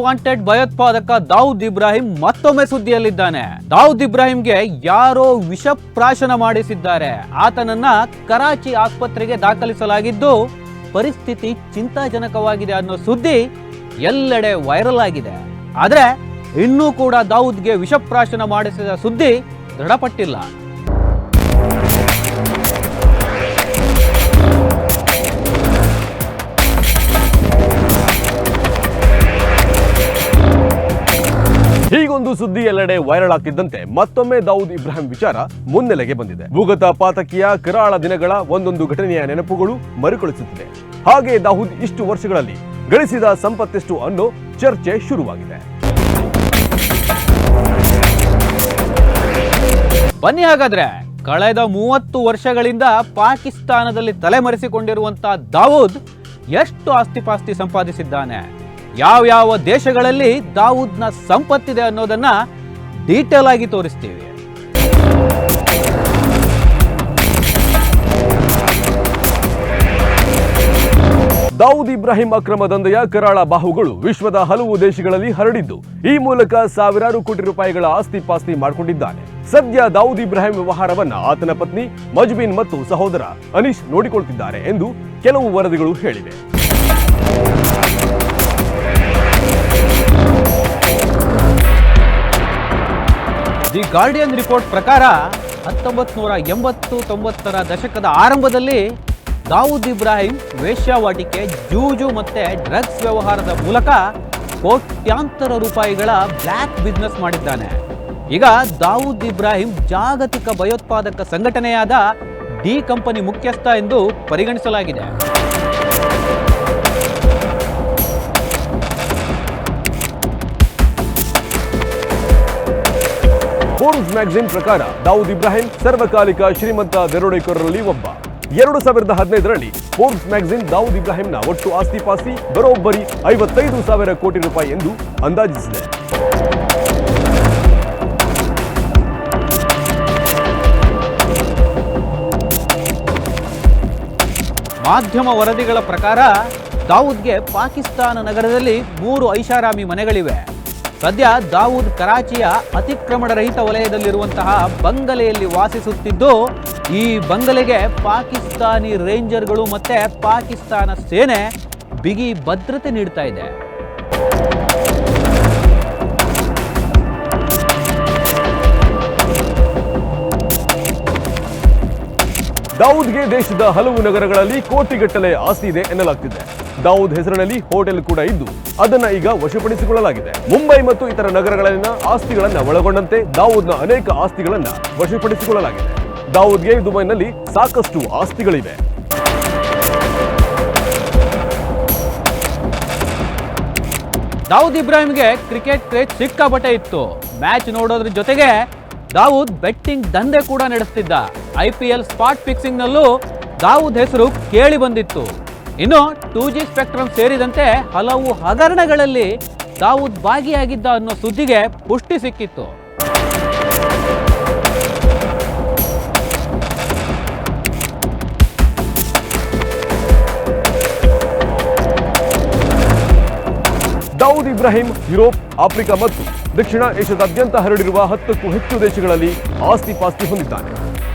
Wanted ಭಯೋತ್ಪಾದಕ ದಾವೂದ್ ಇಬ್ರಾಹಿಂ ಮತ್ತೊಮ್ಮೆ ಸುದ್ದಿಯಲ್ಲಿದ್ದಾನೆ. ದಾವೂದ್ ಇಬ್ರಾಹಿಂಗೆ ಯಾರೋ ವಿಷಪ್ರಾಶನ ಮಾಡಿಸಿದ್ದಾರೆ. ಆತನನ್ನ ಕರಾಚಿ ಆಸ್ಪತ್ರೆಗೆ ದಾಖಲಿಸಲಾಗಿದ್ದು ಪರಿಸ್ಥಿತಿ ಚಿಂತಾಜನಕವಾಗಿದೆ ಅನ್ನೋ ಸುದ್ದಿ ಎಲ್ಲೆಡೆ ವೈರಲ್ ಆಗಿದೆ. ಆದ್ರೆ ಇನ್ನೂ ಕೂಡ ದಾವೂದ್ಗೆ ವಿಷಪ್ರಾಶನ ಮಾಡಿಸಿದ ಸುದ್ದಿ ದೃಢಪಟ್ಟಿಲ್ಲ. ಹೀಗೊಂದು ಸುದ್ದಿ ಎಲ್ಲೆಡೆ ವೈರಲ್ ಆಗ್ತಿದ್ದಂತೆ ಮತ್ತೊಮ್ಮೆ ದಾವೂದ್ ಇಬ್ರಾಹಿಂ ವಿಚಾರ ಮುನ್ನೆಲೆಗೆ ಬಂದಿದೆ. ಭೂಗತ ಪಾತಕಿಯ ಕರಾಳ ದಿನಗಳ ಒಂದೊಂದು ಘಟನೆಯ ನೆನಪುಗಳು ಮರುಕಳಿಸುತ್ತಿದೆ. ಹಾಗೆ ದಾವೂದ್ ಇಷ್ಟು ವರ್ಷಗಳಲ್ಲಿ ಗಳಿಸಿದ ಸಂಪತ್ತೆಷ್ಟು ಅನ್ನೋ ಚರ್ಚೆ ಶುರುವಾಗಿದೆ. ಬನ್ನಿ ಹಾಗಾದ್ರೆ ಕಳೆದ 30 ವರ್ಷಗಳಿಂದ ಪಾಕಿಸ್ತಾನದಲ್ಲಿ ತಲೆಮರೆಸಿಕೊಂಡಿರುವಂತಹ ದಾವೂದ್ ಎಷ್ಟು ಆಸ್ತಿಪಾಸ್ತಿ ಸಂಪಾದಿಸಿದ್ದಾನೆ, ಯಾವ ದೇಶಗಳಲ್ಲಿ ದಾವೂದ್ನ ಸಂಪತ್ತಿದೆ ಅನ್ನೋದನ್ನ ಡೀಟೇಲ್ ಆಗಿ ತೋರಿಸ್ತೀವಿ. ದಾವೂದ್ ಇಬ್ರಾಹಿಂ ಅಕ್ರಮ ದಂಧೆಯ ಕರಾಳ ಬಾಹುಗಳು ವಿಶ್ವದ ಹಲವು ದೇಶಗಳಲ್ಲಿ ಹರಡಿದ್ದು ಈ ಮೂಲಕ ಸಾವಿರಾರು ಕೋಟಿ ರೂಪಾಯಿಗಳ ಆಸ್ತಿ ಪಾಸ್ತಿ ಮಾಡಿಕೊಂಡಿದ್ದಾನೆ. ಸದ್ಯ ದಾವೂದ್ ಇಬ್ರಾಹಿಂ ವ್ಯವಹಾರವನ್ನ ಆತನ ಪತ್ನಿ ಮಜ್ಬೀನ್ ಮತ್ತು ಸಹೋದರ ಅನೀಶ್ ನೋಡಿಕೊಳ್ತಿದ್ದಾರೆ ಎಂದು ಕೆಲವು ವರದಿಗಳು ಹೇಳಿವೆ. ದಿ ಗಾರ್ಡಿಯನ್ ರಿಪೋರ್ಟ್ ಪ್ರಕಾರ 1980-90ರ ದಶಕದ ಆರಂಭದಲ್ಲಿ ದಾವೂದ್ ಇಬ್ರಾಹಿಂ ವೇಶ್ಯಾವಾಟಿಕೆ, ಜೂಜು ಮತ್ತೆ ಡ್ರಗ್ಸ್ ವ್ಯವಹಾರದ ಮೂಲಕ ಕೋಟ್ಯಾಂತರ ರೂಪಾಯಿಗಳ ಬ್ಲ್ಯಾಕ್ ಬಿಸ್ನೆಸ್ ಮಾಡಿದ್ದಾನೆ. ಈಗ ದಾವೂದ್ ಇಬ್ರಾಹಿಂ ಜಾಗತಿಕ ಭಯೋತ್ಪಾದಕ ಸಂಘಟನೆಯಾದ ಡಿ ಕಂಪನಿ ಮುಖ್ಯಸ್ಥ ಎಂದು ಪರಿಗಣಿಸಲಾಗಿದೆ. ಫೋರ್ಬ್ಸ್ ಮ್ಯಾಗಝಿನ್ ಪ್ರಕಾರ ದಾವೂದ್ ಇಬ್ರಾಹಿಂ ಸರ್ವಕಾಲಿಕ ಶ್ರೀಮಂತ ದರೋಡೆಕೋರರಲ್ಲಿ ಒಬ್ಬ. 2015ರಲ್ಲಿ ಫೋರ್ಬ್ಸ್ ಮ್ಯಾಗಝಿನ್ ದಾವೂದ್ ಇಬ್ರಾಹಿಂನ ಒಟ್ಟು ಆಸ್ತಿ ಪಾಸ್ತಿ ಬರೋಬ್ಬರಿ 55,000 ಕೋಟಿ ರೂಪಾಯಿ ಎಂದು ಅಂದಾಜಿಸಿದೆ. ಮಾಧ್ಯಮ ವರದಿಗಳ ಪ್ರಕಾರ ದಾವೂದ್ಗೆ ಪಾಕಿಸ್ತಾನ ನಗರದಲ್ಲಿ 3 ಐಷಾರಾಮಿ ಮನೆಗಳಿವೆ. ಸದ್ಯ ದಾವೂದ್ ಕರಾಚಿಯ ಅತಿಕ್ರಮಣ ರಹಿತ ವಲಯದಲ್ಲಿರುವಂತಹ ಬಂಗಲೆಯಲ್ಲಿ ವಾಸಿಸುತ್ತಿದ್ದು ಈ ಬಂಗಲೆಗೆ ಪಾಕಿಸ್ತಾನಿ ರೇಂಜರ್ಗಳು ಮತ್ತೆ ಪಾಕಿಸ್ತಾನ ಸೇನೆ ಬಿಗಿ ಭದ್ರತೆ ನೀಡ್ತಾ ಇದೆ. ದಾವೂದ್ಗೆ ದೇಶದ ಹಲವು ನಗರಗಳಲ್ಲಿ ಕೋಟಿಗಟ್ಟಲೆ ಆಸ್ತಿ ಇದೆ ಎನ್ನಲಾಗ್ತಿದೆ. ದಾವೂದ್ ಹೆಸರಿನಲ್ಲಿ ಹೋಟೆಲ್ ಕೂಡ ಇದ್ದು ಅದನ್ನ ಈಗ ವಶಪಡಿಸಿಕೊಳ್ಳಲಾಗಿದೆ. ಮುಂಬೈ ಮತ್ತು ಇತರ ನಗರಗಳಲ್ಲಿನ ಆಸ್ತಿಗಳನ್ನ ಒಳಗೊಂಡಂತೆ ದಾವೂದ್ನ ಅನೇಕ ಆಸ್ತಿಗಳನ್ನ ವಶಪಡಿಸಿಕೊಳ್ಳಲಾಗಿದೆ. ದಾವೂದ್ಗೆ ದುಬೈನಲ್ಲಿ ಸಾಕಷ್ಟು ಆಸ್ತಿಗಳಿವೆ. ದಾವೂದ್ ಇಬ್ರಾಹಿಂಗೆ ಕ್ರಿಕೆಟ್ ಕ್ರೇಜ್ ಸಿಕ್ಕಾಪಟ್ಟೆ ಇತ್ತು. ಮ್ಯಾಚ್ ನೋಡೋದ್ರ ಜೊತೆಗೆ ದಾವೂದ್ ಬೆಟ್ಟಿಂಗ್ ದಂಧೆ ಕೂಡ ನಡೆಸ್ತಿದ್ದ. IPL ಸ್ಪಾಟ್ ಫಿಕ್ಸಿಂಗ್ ನಲ್ಲೂ ದಾವೂದ್ ಹೆಸರು ಕೇಳಿ ಬಂದಿತ್ತು. ಇನ್ನು 2G ಸ್ಪೆಕ್ಟ್ರಮ್ ಸೇರಿದಂತೆ ಹಲವು ಹಗರಣಗಳಲ್ಲಿ ದಾವೂದ್ ಭಾಗಿಯಾಗಿದ್ದ ಅನ್ನೋ ಸುದ್ದಿಗೆ ಪುಷ್ಟಿ ಸಿಕ್ಕಿತ್ತು. ದಾವೂದ್ ಇಬ್ರಾಹಿಂ ಯುರೋಪ್, ಆಫ್ರಿಕಾ ಮತ್ತು ದಕ್ಷಿಣ ಏಷ್ಯಾದಾದ್ಯಂತ ಹರಡಿರುವ 10ಕ್ಕೂ ಹೆಚ್ಚು ದೇಶಗಳಲ್ಲಿ ಆಸ್ತಿ ಪಾಸ್ತಿ ಹೊಂದಿದ್ದಾನೆ.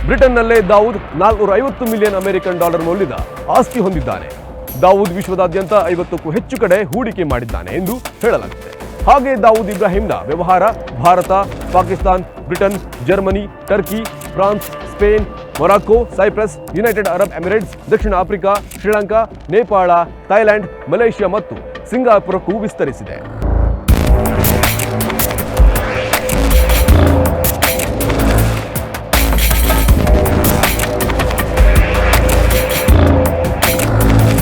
ಬ್ರಿಟನ್ನಲ್ಲೇ ದಾವೂದ್ $450 ಮಿಲಿಯನ್ ಅಮೆರಿಕನ್ ಡಾಲರ್ ಮೌಲ್ಯದ ಆಸ್ತಿ ಹೊಂದಿದ್ದಾನೆ. ದಾವೂದ್ ವಿಶ್ವದಾದ್ಯಂತ 50ಕ್ಕೂ ಹೆಚ್ಚು ಕಡೆ ಹೂಡಿಕೆ ಮಾಡಿದ್ದಾನೆ ಎಂದು ಹೇಳಲಾಗಿದೆ. ಹಾಗೆ ದಾವೂದ್ ಇಬ್ರಾಹಿಂನ ವ್ಯವಹಾರ Bharat, Pakistan, Britain, Germany, Turkey, France, Spain, Morocco, Cyprus, United Arab Emirates, ದಕ್ಷಿಣ Africa, Sri Lanka, Nepal, Thailand, Malaysia ಮತ್ತು ಸಿಂಗಾಪುರಕ್ಕೂ ವಿಸ್ತರಿಸಿದೆ.